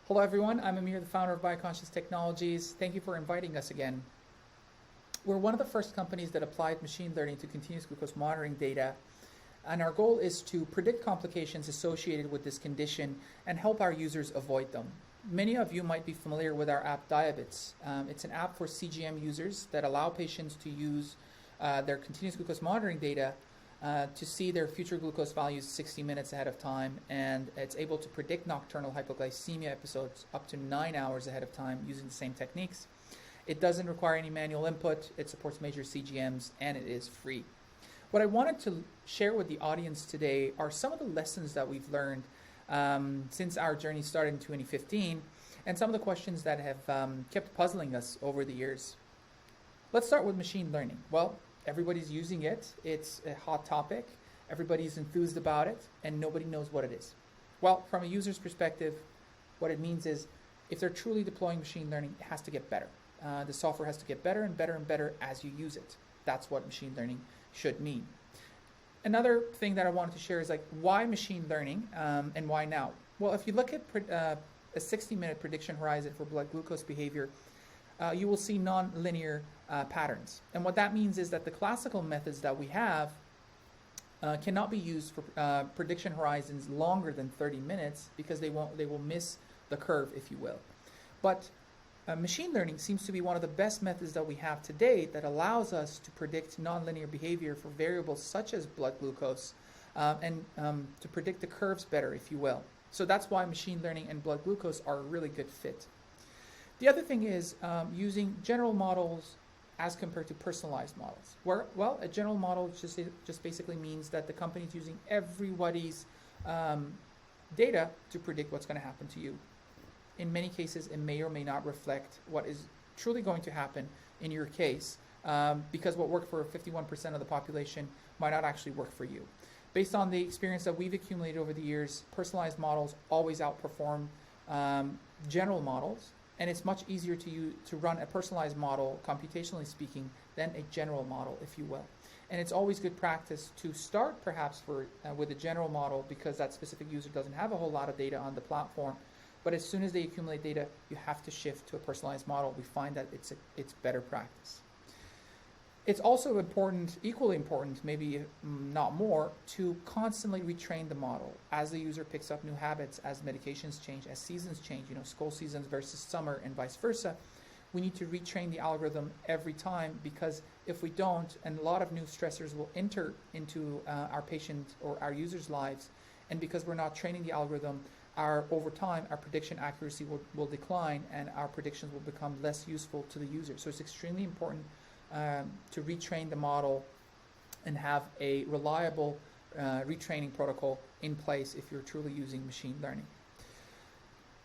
Hello everyone, I'm Amir, the founder of Bioconscious Technologies. Thank you for inviting us again. We're one of the first companies that applied machine learning to continuous glucose monitoring data, and our goal is to predict complications associated with this condition and help our users avoid them. Many of you might be familiar with our app Diabits. It's an app for CGM users that allow patients to use their continuous glucose monitoring data to see their future glucose values 60 minutes ahead of time, and it's able to predict nocturnal hypoglycemia episodes up to 9 hours ahead of time using the same techniques. It doesn't require any manual input, it supports major CGMs, and it is free. What I wanted to share with the audience today are some of the lessons that we've learned since our journey started in 2015, and some of the questions that have kept puzzling us over the years. Let's start with machine learning. Well, everybody's using it. It's a hot topic. Everybody's enthused about it, and nobody knows what it is. Well, from a user's perspective, what it means is if they're truly deploying machine learning, it has to get better. The software has to get better and better and better as you use it. That's what machine learning should mean. Another thing that I wanted to share is why machine learning and why now? Well, if you look at a 60-minute prediction horizon for blood glucose behavior, you will see non-linear patterns. And what that means is that the classical methods that we have cannot be used for prediction horizons longer than 30 minutes because they will miss the curve, if you will. But machine learning seems to be one of the best methods that we have today that allows us to predict non-linear behavior for variables such as blood glucose and to predict the curves better, if you will. So that's why machine learning and blood glucose are a really good fit. The other thing is using general models as compared to personalized models. Well, a general model just basically means that the company is using everybody's data to predict what's going to happen to you. In many cases, it may or may not reflect what is truly going to happen in your case, because what worked for 51% of the population might not actually work for you. Based on the experience that we've accumulated over the years, personalized models always outperform general models. And it's much easier to run a personalized model, computationally speaking, than a general model, if you will. And it's always good practice to start perhaps with a general model because that specific user doesn't have a whole lot of data on the platform. But as soon as they accumulate data, you have to shift to a personalized model. We find that it's better practice. It's also important, equally important, maybe not more, to constantly retrain the model as the user picks up new habits, as medications change, as seasons change, school seasons versus summer and vice versa. We need to retrain the algorithm every time because if we don't, and a lot of new stressors will enter into our patient or our users' lives, and because we're not training the algorithm, over time, our prediction accuracy will decline and our predictions will become less useful to the user. So it's extremely important to retrain the model and have a reliable retraining protocol in place if you're truly using machine learning.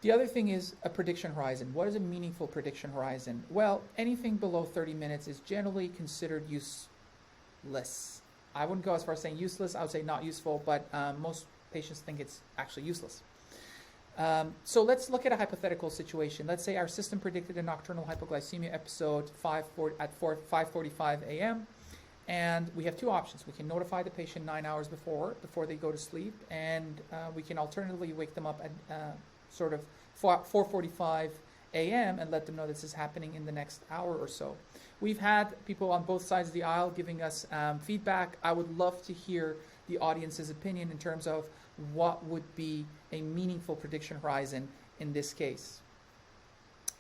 The other thing is a prediction horizon. What is a meaningful prediction horizon? Well, anything below 30 minutes is generally considered useless. I wouldn't go as far as saying useless, I would say not useful, but most patients think it's actually useless. So let's look at a hypothetical situation. Let's say our system predicted a nocturnal hypoglycemia episode at 5:45 a.m. and we have two options. We can notify the patient 9 hours before they go to sleep, and we can alternatively wake them up at sort of 4:45 a.m. and let them know this is happening in the next hour or so. We've had people on both sides of the aisle giving us feedback. I would love to hear the audience's opinion in terms of what would be a meaningful prediction horizon in this case.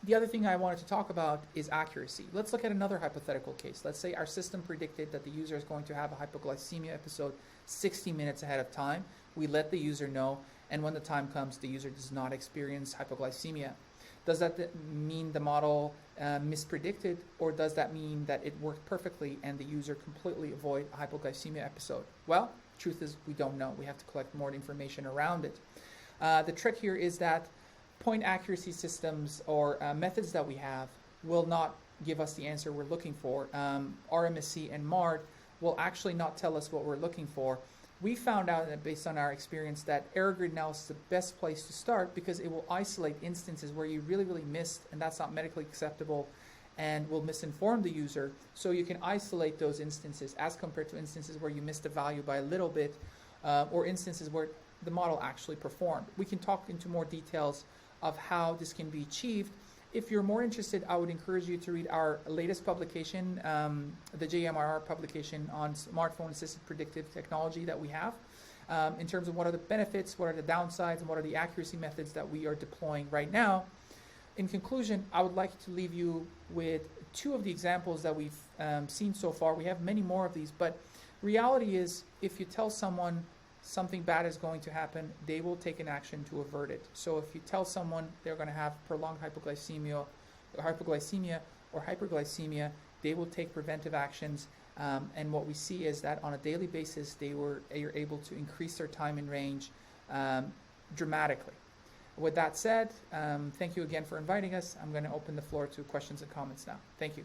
The other thing I wanted to talk about is accuracy. Let's look at another hypothetical case. Let's say our system predicted that the user is going to have a hypoglycemia episode 60 minutes ahead of time. We let the user know, and when the time comes, the user does not experience hypoglycemia. Does that mean the model mispredicted, or does that mean that it worked perfectly and the user completely avoided a hypoglycemia episode? Well, truth is we don't know. We have to collect more information around it. The trick here is that point accuracy systems or methods that we have will not give us the answer we're looking for. RMSE and MARD will actually not tell us what we're looking for. We found out that based on our experience that error grid analysis is the best place to start because it will isolate instances where you really missed, and that's not medically acceptable, and will misinform the user. So you can isolate those instances as compared to instances where you missed a value by a little bit, or instances where the model actually performed. We can talk into more details of how this can be achieved. If you're more interested, I would encourage you to read our latest publication, the JMRR publication on smartphone-assisted predictive technology that we have, in terms of what are the benefits, what are the downsides, and what are the accuracy methods that we are deploying right now. In conclusion, I would like to leave you with two of the examples that we've seen so far. We have many more of these, but reality is if you tell someone something bad is going to happen, they will take an action to avert it. So if you tell someone they're going to have prolonged hypoglycemia or hyperglycemia, they will take preventive actions. And what we see is that on a daily basis, you're able to increase their time in range dramatically. With that said, thank you again for inviting us. I'm going to open the floor to questions and comments now. Thank you.